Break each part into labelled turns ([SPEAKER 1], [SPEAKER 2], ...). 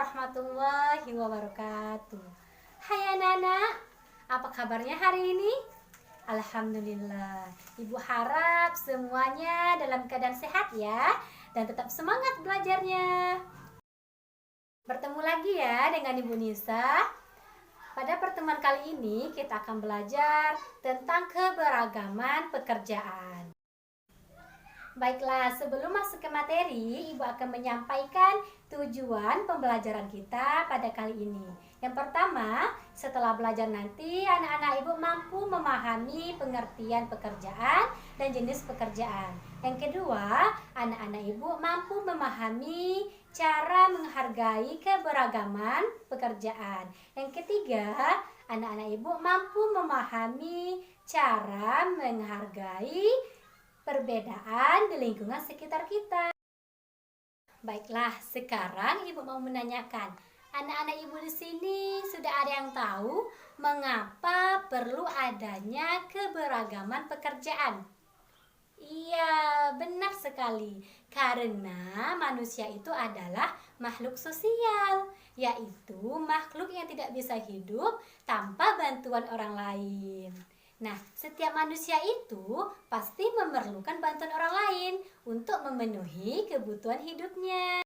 [SPEAKER 1] warahmatullahi wabarakatuh. Hai anak-anak, apa kabarnya hari ini? Alhamdulillah. Ibu harap semuanya dalam keadaan sehat ya, dan tetap semangat belajarnya. Bertemu lagi ya dengan Ibu Nisa. Pada pertemuan kali ini kita akan belajar tentang keberagaman pekerjaan. Baiklah, sebelum masuk ke materi, Ibu akan menyampaikan tujuan pembelajaran kita pada kali ini. Yang pertama, setelah belajar nanti, anak-anak Ibu mampu memahami pengertian pekerjaan dan jenis pekerjaan. Yang kedua, anak-anak Ibu mampu memahami cara menghargai keberagaman pekerjaan. Yang ketiga, anak-anak Ibu mampu memahami cara menghargai perbedaan di lingkungan sekitar kita. Baiklah, sekarang Ibu mau menanyakan, anak-anak Ibu di sini sudah ada yang tahu mengapa perlu adanya keberagaman pekerjaan? Iya, benar sekali. Karena manusia itu adalah makhluk sosial, yaitu makhluk yang tidak bisa hidup tanpa bantuan orang lain. Nah, setiap manusia itu pasti memerlukan bantuan orang lain untuk memenuhi kebutuhan hidupnya.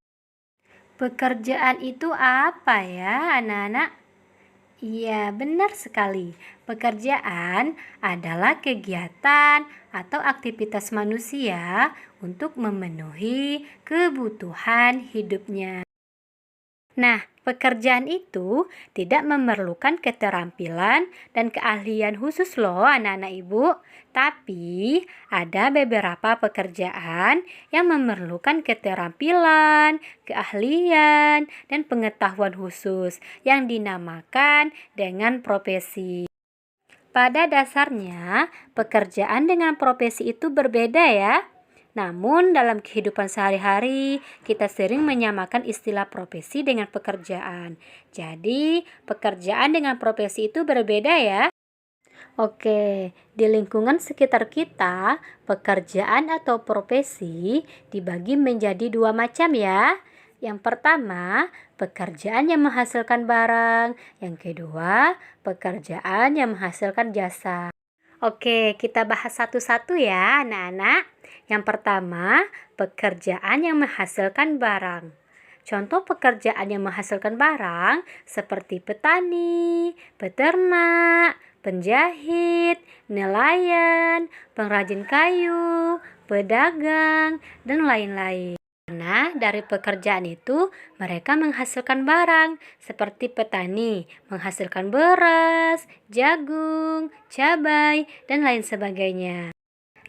[SPEAKER 1] Pekerjaan itu apa ya, anak-anak? Iya, benar sekali. Pekerjaan adalah kegiatan atau aktivitas manusia untuk memenuhi kebutuhan hidupnya. Nah, pekerjaan itu tidak memerlukan keterampilan dan keahlian khusus loh anak-anak Ibu. Tapi ada beberapa pekerjaan yang memerlukan keterampilan, keahlian, dan pengetahuan khusus yang dinamakan dengan profesi. Pada dasarnya, pekerjaan dengan profesi itu berbeda ya. Namun dalam kehidupan sehari-hari kita sering menyamakan istilah profesi dengan pekerjaan. Jadi pekerjaan dengan profesi itu berbeda ya. Oke, di lingkungan sekitar kita, pekerjaan atau profesi dibagi menjadi dua macam ya. Yang pertama, pekerjaan yang menghasilkan barang. Yang kedua, pekerjaan yang menghasilkan jasa. Oke, kita bahas satu-satu ya anak-anak. Yang pertama, pekerjaan yang menghasilkan barang. Contoh pekerjaan yang menghasilkan barang seperti petani, peternak, penjahit, nelayan, pengrajin kayu, pedagang, dan lain-lain. Karena dari pekerjaan itu mereka menghasilkan barang seperti petani menghasilkan beras, jagung, cabai, dan lain sebagainya.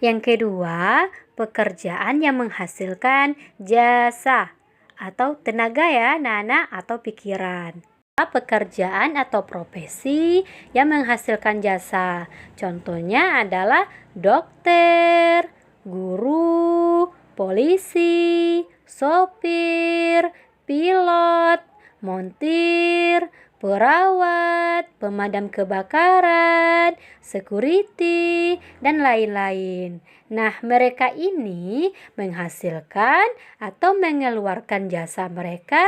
[SPEAKER 1] Yang kedua, pekerjaan yang menghasilkan jasa atau tenaga ya, anak-anak, atau pikiran. Pekerjaan atau profesi yang menghasilkan jasa. Contohnya adalah dokter, guru, polisi, sopir, pilot, montir, perawat, pemadam kebakaran, security, dan lain-lain. Nah, mereka ini menghasilkan atau mengeluarkan jasa mereka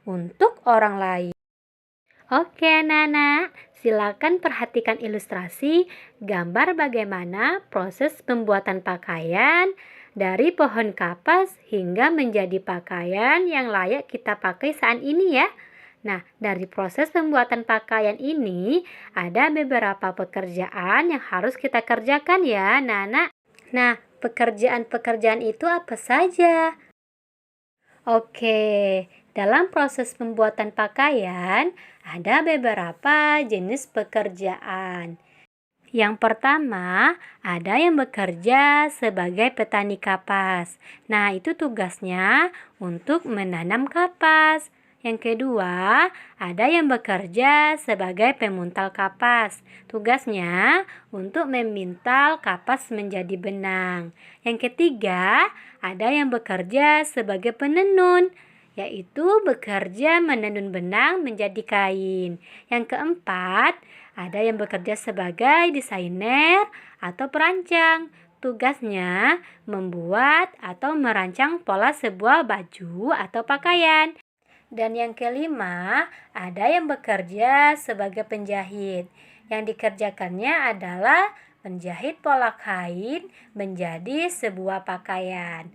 [SPEAKER 1] untuk orang lain. Oke, anak-anak, silakan perhatikan ilustrasi gambar bagaimana proses pembuatan pakaian dari pohon kapas hingga menjadi pakaian yang layak kita pakai saat ini ya. Nah, dari proses pembuatan pakaian ini ada beberapa pekerjaan yang harus kita kerjakan ya, anak-anak. Nah, pekerjaan-pekerjaan itu apa saja? Oke, dalam proses pembuatan pakaian ada beberapa jenis pekerjaan. Yang pertama, ada yang bekerja sebagai petani kapas. Nah, itu tugasnya untuk menanam kapas. Yang kedua, ada yang bekerja sebagai pemuntal kapas. Tugasnya untuk memintal kapas menjadi benang. Yang ketiga, ada yang bekerja sebagai penenun, yaitu bekerja menenun benang menjadi kain. Yang keempat, ada yang bekerja sebagai desainer atau perancang. Tugasnya membuat atau merancang pola sebuah baju atau pakaian. Dan yang kelima, ada yang bekerja sebagai penjahit. Yang dikerjakannya adalah menjahit pola kain menjadi sebuah pakaian.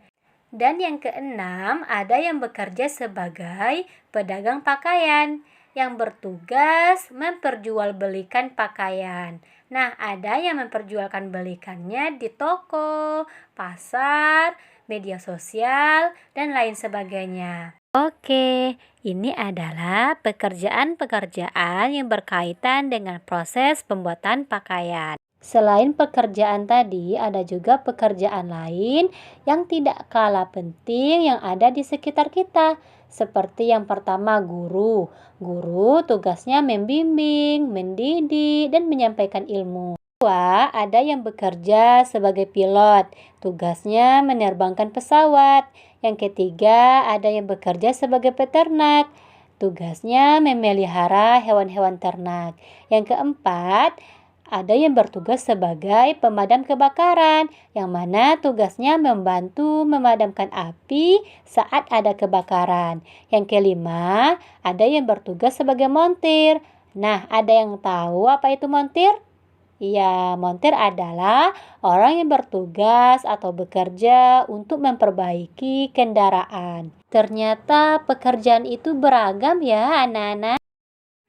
[SPEAKER 1] Dan yang keenam, ada yang bekerja sebagai pedagang pakaian yang bertugas memperjualbelikan pakaian. Nah, ada yang memperjualkan belikannya di toko, pasar, media sosial, dan lain sebagainya. Oke, ini adalah pekerjaan-pekerjaan yang berkaitan dengan proses pembuatan pakaian. Selain pekerjaan tadi, ada juga pekerjaan lain yang tidak kalah penting yang ada di sekitar kita. Seperti yang pertama, guru. Guru tugasnya membimbing, mendidik, dan menyampaikan ilmu. Kedua, ada yang bekerja sebagai pilot. Tugasnya menerbangkan pesawat. Yang ketiga, ada yang bekerja sebagai peternak. Tugasnya memelihara hewan-hewan ternak. Yang keempat, ada yang bertugas sebagai pemadam kebakaran, yang mana tugasnya membantu memadamkan api saat ada kebakaran. Yang kelima, ada yang bertugas sebagai montir. Nah, ada yang tahu apa itu montir? Ya, montir adalah orang yang bertugas atau bekerja untuk memperbaiki kendaraan. Ternyata pekerjaan itu beragam ya, anak-anak.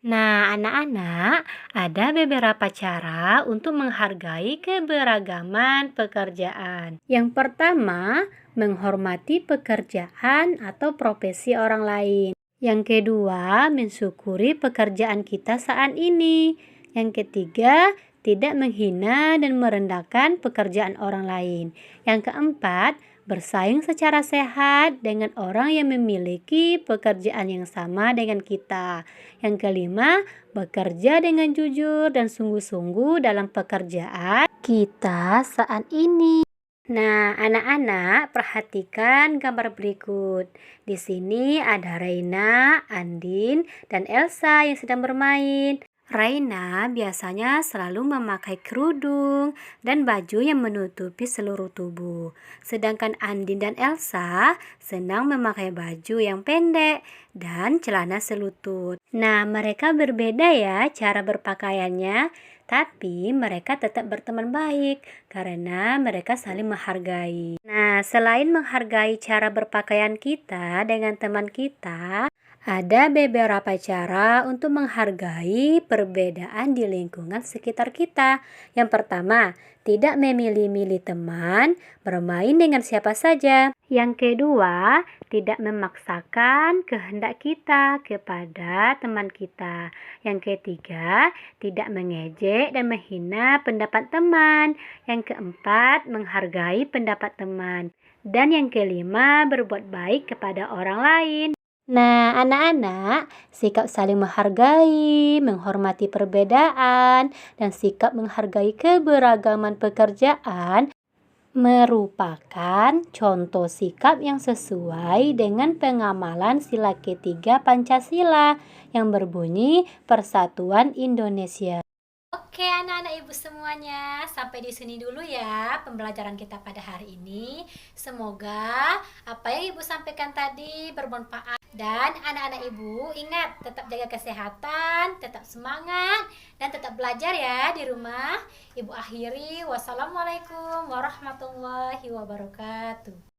[SPEAKER 1] Nah, anak-anak, ada beberapa cara untuk menghargai keberagaman pekerjaan. Yang pertama, menghormati pekerjaan atau profesi orang lain. Yang kedua, mensyukuri pekerjaan kita saat ini. Yang ketiga, tidak menghina dan merendahkan pekerjaan orang lain. Yang keempat, bersaing secara sehat dengan orang yang memiliki pekerjaan yang sama dengan kita. Yang kelima, bekerja dengan jujur dan sungguh-sungguh dalam pekerjaan kita saat ini. Nah, anak-anak, perhatikan gambar berikut. Di sini ada Reina, Andin, dan Elsa yang sedang bermain. Raina biasanya selalu memakai kerudung dan baju yang menutupi seluruh tubuh. Sedangkan Andin dan Elsa senang memakai baju yang pendek dan celana selutut. Nah, mereka berbeda ya cara berpakaiannya, tapi mereka tetap berteman baik karena mereka saling menghargai. Nah, selain menghargai cara berpakaian kita dengan teman kita, ada beberapa cara untuk menghargai perbedaan di lingkungan sekitar kita. Yang pertama, tidak memilih-milih teman, bermain dengan siapa saja. Yang kedua, tidak memaksakan kehendak kita kepada teman kita. Yang ketiga, tidak mengejek dan menghina pendapat teman. Yang keempat, menghargai pendapat teman. Dan yang kelima, berbuat baik kepada orang lain. Nah, anak-anak, sikap saling menghargai, menghormati perbedaan, dan sikap menghargai keberagaman pekerjaan merupakan contoh sikap yang sesuai dengan pengamalan sila ketiga Pancasila yang berbunyi Persatuan Indonesia. Oke, anak-anak ibu semuanya, sampai di sini dulu ya pembelajaran kita pada hari ini. Semoga apa yang ibu sampaikan tadi bermanfaat. Dan anak-anak ibu ingat tetap jaga kesehatan, tetap semangat, dan tetap belajar ya di rumah. Ibu akhiri, wassalamualaikum warahmatullahi wabarakatuh.